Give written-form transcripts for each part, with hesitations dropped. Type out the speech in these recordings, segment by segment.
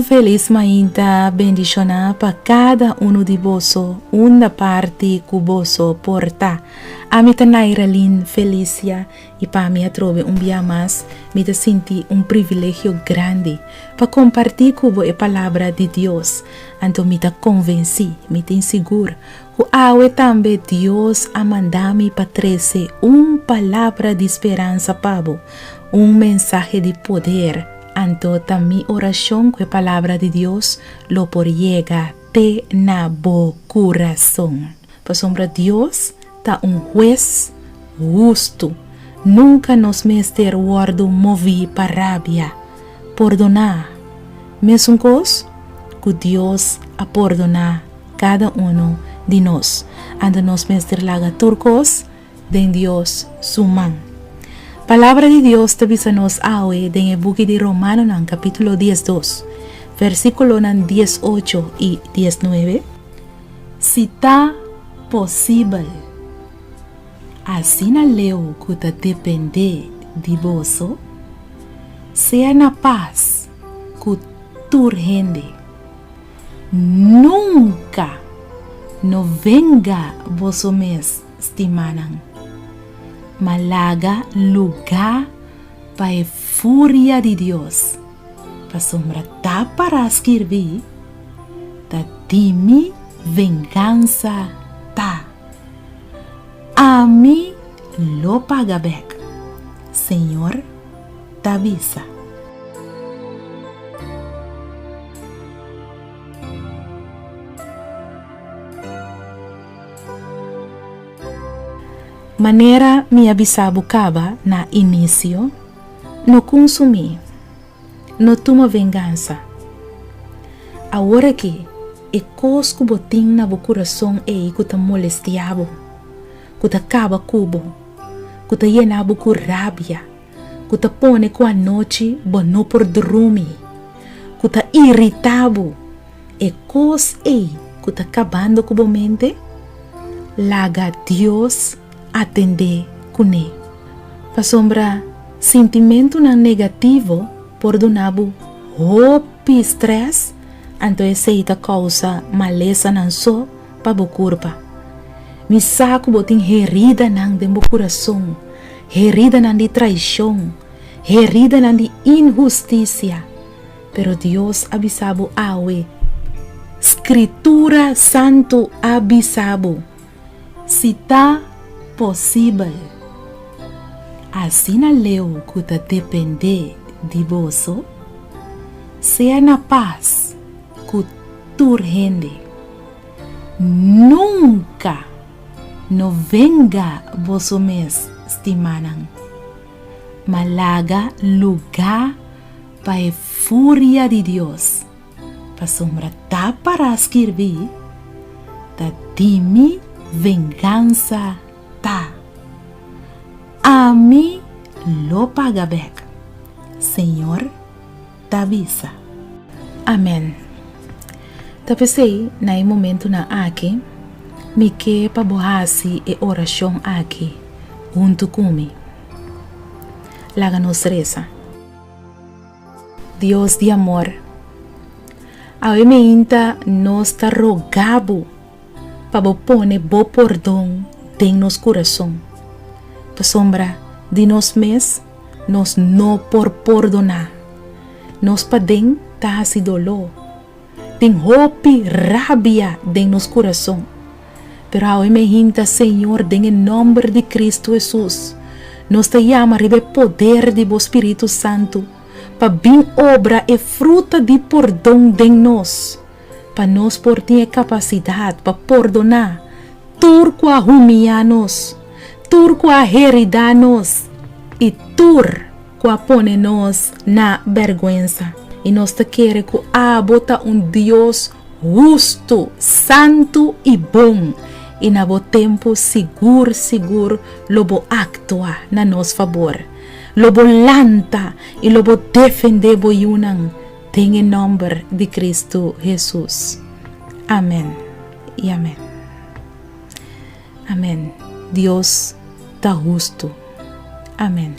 feliz mainta bendicionar para cada uno de vosotros, una parte que vosotros porta. A mí te nairalin felicia y para mí trove un día más, me te sentí un privilegio grande para compartir con vos la palabra de Dios. Anto me te convencí, me te inseguro, que awe también Dios a mandar-me para trazer palabra de esperanza para vos, mensaje de poder. Anto mi oración con la palabra de Dios lo por llega te na bo corazón. Por sombra Dios ta un juez justo. Nunca nos mester guardo movi para rabia. Perdonar. Mesmo cos que Dios a perdonar cada uno de nos. Ando nos mester laga turcos de Dios su man. Palabra de Dios te nos hoy en el buque de Romanos en capítulo 12, versículo 18 y 19. Si está posible, así na leo que te depende de vos, sea na paz que tu gente nunca no venga vos mes estimanan. Malaga lugar para a fúria de Deus. Para sombra tá para escrever, da time vingança tá. A mim lo paga back. Senhor, tá avisa. Maneira me avisava caba na início, no consumir, no toma vingança. Agora que é cosco botim na bo coração e que te molestiavo, que te acaba cubo, que te llenavo com rabia, que te pone com a noite bo no por dormir, que te irritavo, é cos que te acabando com a mente, laga Deus atender com ele. Para sombra sentimento negativo por donabo hope stress, então essa causa maleza não só para o corpo. Me saco botin herida nang de coração, herida nang de traição, herida nang de injustiça. Pero Deus avisabo awe, Escritura Santo avisabo, se tá possível, assim na leu que te depender de vos, seja na paz que tu rende, nunca no venga vos mes estimanan, malaga lugar para a fúria de Deus, para sombra tá para escrever, da time vingança tá. A mim lo paga back. Senhor, te avisa. Amém. Te pensei na momento na aqui, me que para borrasi e oração aqui, junto comigo. Laga nos reza. Deus de amor, a me inta nos ta rogabo para pôr bo perdão em nos coração. Pa sombra de nos mes, nos no por perdonar. Nos padeng ta hasi dolor. Tem hope rabia de nos coração. Pero ao me hinta Senhor em nome de Cristo Jesus. Nos te llama ribe poder de bo Espírito Santo. Pa bin obra e fruta de perdão de nós. Pa nos por ter capacidade pa perdonar. Turco a humianos, turco a heridanos e turco a pone-nos na vergüenza. E nós te queremos que bota Deus justo, santo e bom. E na bo tempo seguro, lobo actua na nos favor. Lobo lanta e lobo defende bo yunang. Tem em nome de Cristo Jesus. Amém e amém. Amém. Deus está justo. Amém.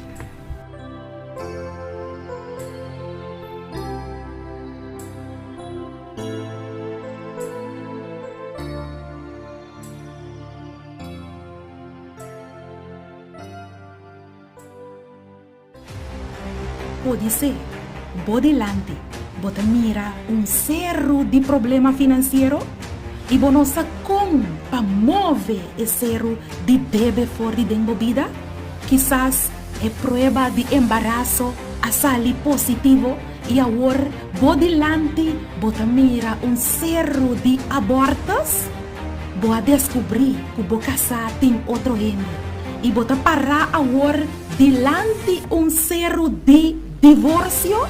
pode ser. Bodilante, bota mira cerro de problema financeiro e bonosa como para mover esse cerro de deve fora de vida. Quizás é prova de embaraço a sair positivo e agora bodilante bota mira cerro de abortos. Boa descobrir que o casar tem outro gênero e bota parar agora dilante cerro de divórcio.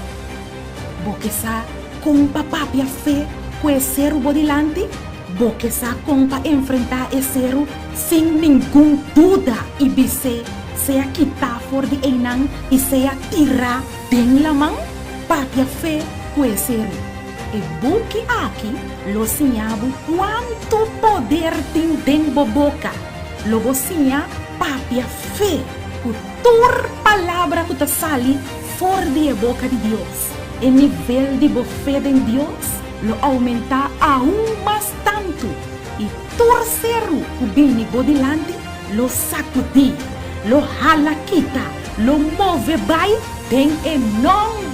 Porque sa com papá pia fé conhecer o bodilante, porque sa com para enfrentar esse cerro sem nenhum dúvida e bise seja quitar fora de enang e seja tirar bem la mão, papia fé conhecer. E buque aqui lo sinhabo quanto poder tem dentro boca. Logo sinha papia fé, que tua palavra que ta sali fora de boca de Deus. O nível de fé em Deus lo aumenta aún mais tanto. E torcero que vem bodilante lo sacudi, lo jala quita, lo move vai tem em nome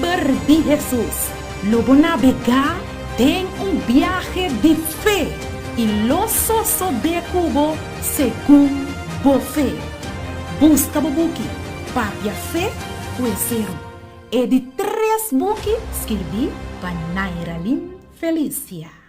de Jesus. Lo vou navegar tem viaje de fé e lo soso de cubo segundo fé. Busca buki, papia fé, conheceram. E de 3 buki escrevi para Nairalyn Felicia.